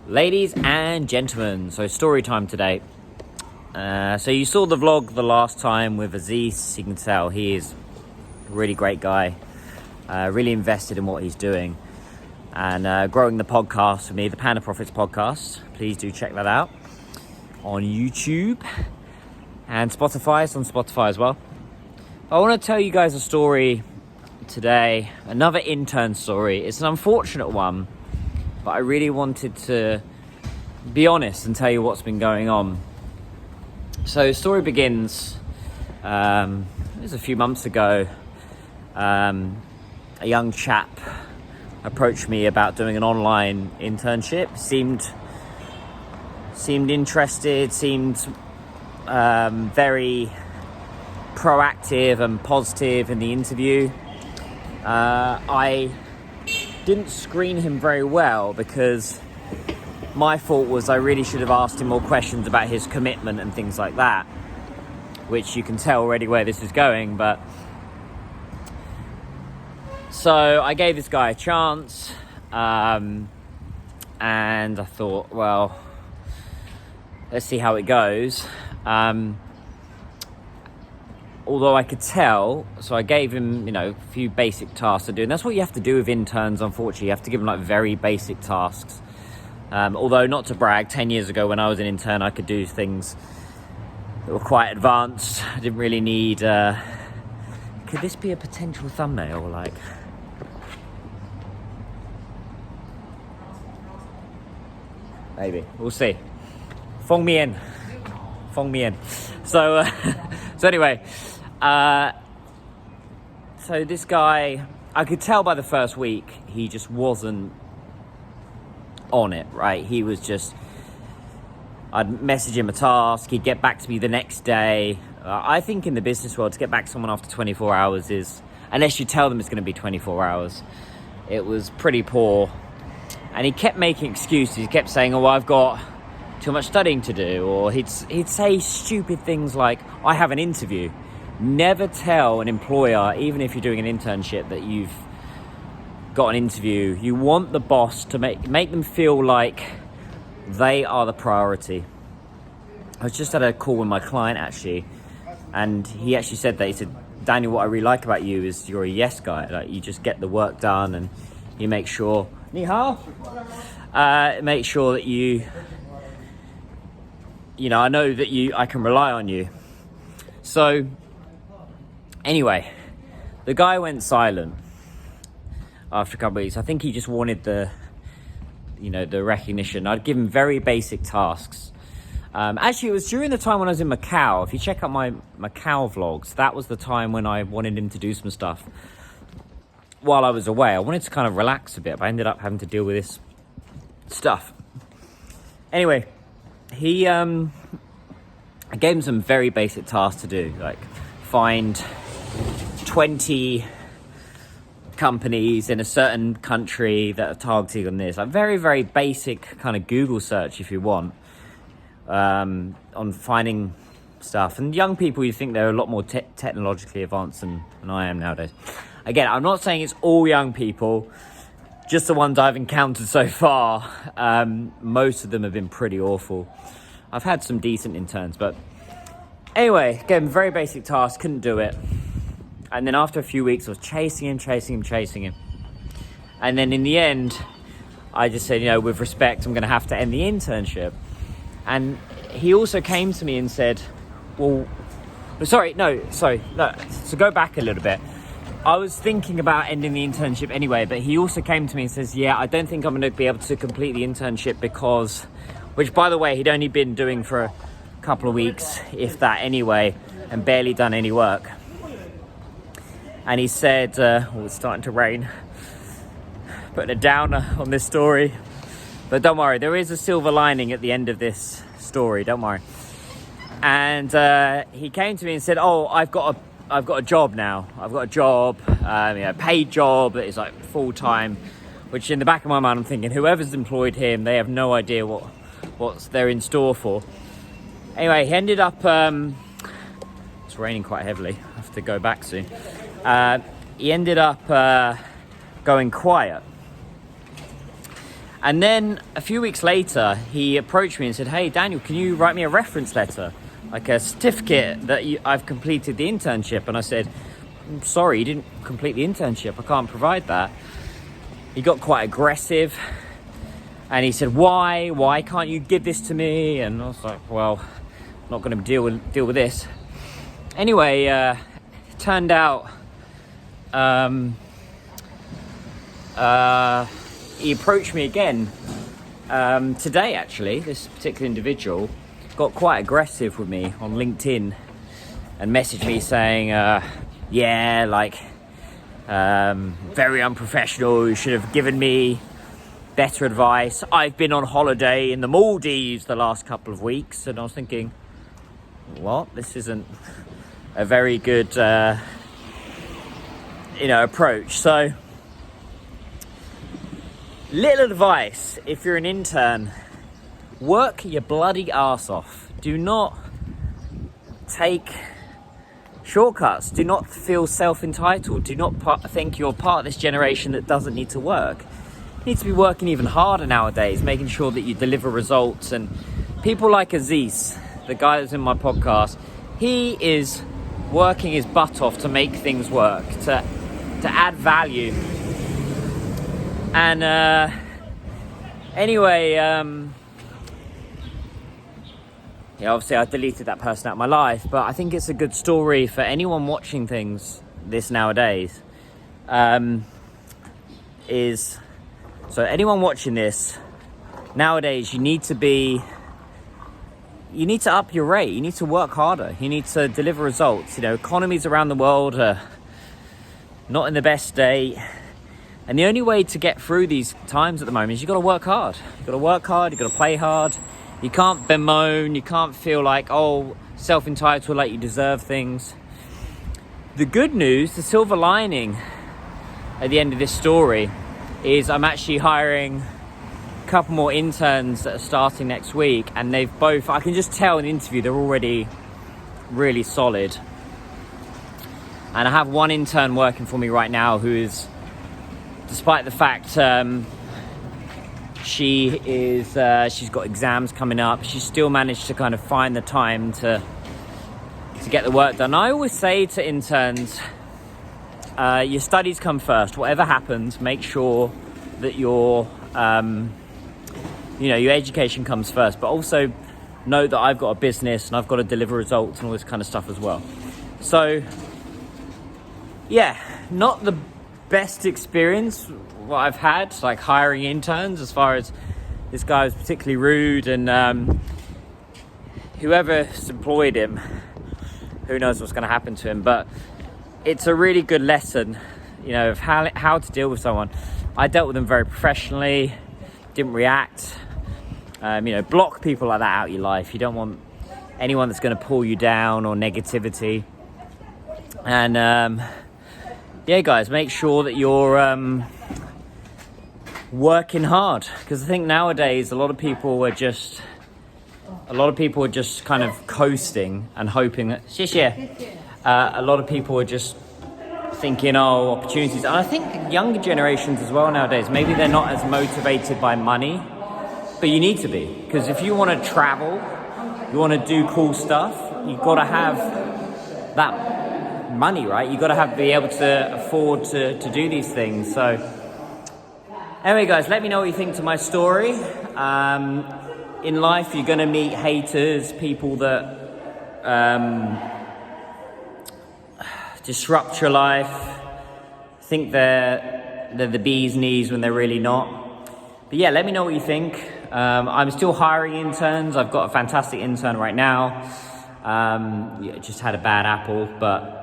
Ladies and gentlemen, so story time today. So you saw the vlog the last time with Aziz. You can tell he is a really great guy, really invested in what he's doing, and growing the podcast for me, the Panda Profits podcast. Please do check that out on YouTube and Spotify. It's on Spotify as well. I want to tell you guys a story today, another intern story. It's an unfortunate one, but I really wanted to be honest and tell you what's been going on. So the story begins, it was a few months ago. A young chap approached me about doing an online internship. Seemed interested, seemed very proactive and positive in the interview. I didn't screen him very well because my fault was I really should have asked him more questions about his commitment and things like that, which you can tell already where this is going. But so I gave this guy a chance, and I thought, well, let's see how it goes. Although I could tell, so I gave him, a few basic tasks to do. And that's what you have to do with interns, unfortunately. You have to give them, very basic tasks. Although, not to brag, 10 years ago when I was an intern, I could do things that were quite advanced. I didn't really need... Could this be a potential thumbnail, Maybe. We'll see. Fong me in. So anyway... So this guy, I could tell by the first week, he just wasn't on it, right? He was just, I'd message him a task, he'd get back to me the next day. I think in the business world, to get back to someone after 24 hours is, unless you tell them it's going to be 24 hours, it was pretty poor. And he kept making excuses. He kept saying, oh, I've got too much studying to do. Or he'd say stupid things like, I have an interview. Never tell an employer, even if you're doing an internship, that you've got an interview. You want the boss to make them feel like they are the priority. I was just at a call with my client, actually, and he actually said that. He said, Daniel, what I really like about you is you're a yes guy. Like, you just get the work done and you make sure... Ni hao? Make sure that I know that I can rely on you. So... Anyway, the guy went silent after a couple of weeks. I think he just wanted the recognition. I'd give him very basic tasks. Actually, it was during the time when I was in Macau. If you check out my Macau vlogs, that was the time when I wanted him to do some stuff while I was away. I wanted to kind of relax a bit, but I ended up having to deal with this stuff. Anyway, I gave him some very basic tasks to do, like find 20 companies in a certain country that are targeting on this. Like very, very basic kind of Google search, if you want, on finding stuff. And young people, you think they're a lot more technologically advanced than I am nowadays. Again, I'm not saying it's all young people, just the ones I've encountered so far. Most of them have been pretty awful. I've had some decent interns, but anyway, again, very basic task, couldn't do it. And then after a few weeks, I was chasing him. And then in the end, I just said, with respect, I'm going to have to end the internship. And he also came to me and said, so go back a little bit. I was thinking about ending the internship anyway, but he also came to me and says, yeah, I don't think I'm going to be able to complete the internship because, which by the way, he'd only been doing for a couple of weeks, if that anyway, and barely done any work. And he said, it's starting to rain, putting a downer on this story, but don't worry, there is a silver lining at the end of this story, don't worry. And he came to me and said, oh, I've got a job now. I've got a job, paid job that is like full-time, which in the back of my mind I'm thinking, whoever's employed him, they have no idea what they're in store for. Anyway, he ended up, it's raining quite heavily, I have to go back soon. He ended up going quiet. And then a few weeks later, he approached me and said, "Hey, Daniel, can you write me a reference letter? Like a certificate that I've completed the internship." And I said, "I'm sorry, you didn't complete the internship. I can't provide that." He got quite aggressive and he said, why can't you give this to me? And I was like, well, I'm not going to deal with this. Anyway, it turned out he approached me again today, actually. This particular individual got quite aggressive with me on LinkedIn and messaged me saying, very unprofessional, you should have given me better advice. I've been on holiday in the Maldives the last couple of weeks. And I was thinking, what? This isn't a very good approach. So little advice: if you're an intern, work your bloody arse off. Do not take shortcuts. Do not feel self-entitled. Do not think you're part of this generation that doesn't need to work. You need to be working even harder nowadays, making sure that you deliver results. And people like Aziz, the guy that's in my podcast, he is working his butt off to make things work, to add value. And obviously I deleted that person out of my life, but I think it's a good story for anyone watching things this nowadays. So anyone watching this nowadays, you need to up your rate. You need to work harder. You need to deliver results. Economies around the world are not in the best state. And the only way to get through these times at the moment is you've got to work hard. You've got to work hard. You've got to play hard. You can't bemoan. You can't feel like, self-entitled, like you deserve things. The good news, the silver lining at the end of this story is I'm actually hiring a couple more interns that are starting next week. And they've both, I can just tell in the interview, they're already really solid. And I have one intern working for me right now who is, despite the fact she's got exams coming up, she's still managed to kind of find the time to get the work done. I always say to interns, your studies come first. Whatever happens, make sure that your education comes first. But also know that I've got a business and I've got to deliver results and all this kind of stuff as well. So, not the best experience what I've had, like hiring interns, as far as this guy was particularly rude, and whoever's employed him, who knows what's going to happen to him. But it's a really good lesson, of how to deal with someone. I dealt with them very professionally, didn't react. Block people like that out of your life. You don't want anyone that's going to pull you down or negativity. And guys, make sure that you're working hard, because I think nowadays a lot of people are just kind of coasting and hoping that a lot of people are just thinking, opportunities. And I think younger generations as well nowadays, maybe they're not as motivated by money, but you need to be, because if you want to travel, you want to do cool stuff, you've got to have that money, right? You've got to be able to afford to do these things. So anyway, guys, let me know what you think to my story. In life, you're going to meet haters, people that disrupt your life, think they're the bee's knees when they're really not. But let me know what you think. I'm still hiring interns. I've got a fantastic intern right now. Just had a bad apple, but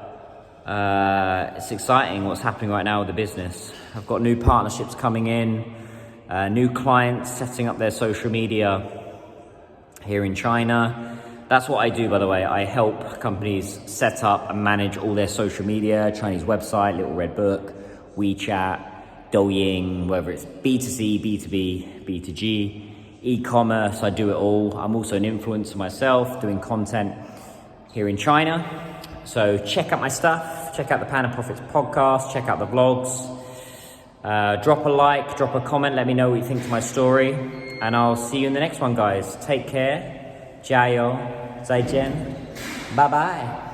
it's exciting what's happening right now with the business. I've got new partnerships coming in, new clients setting up their social media here in China. That's what I do, by the way. I help companies set up and manage all their social media, Chinese website, Little Red Book, WeChat, Douyin, whether it's B2C, B2B, B2G, e-commerce, I do it all. I'm also an influencer myself, doing content here in China. So check out my stuff, check out the Pan and Profits podcast, check out the vlogs. Drop a like, drop a comment, let me know what you think to my story. And I'll see you in the next one, guys. Take care. 加油. 再见. Bye-bye.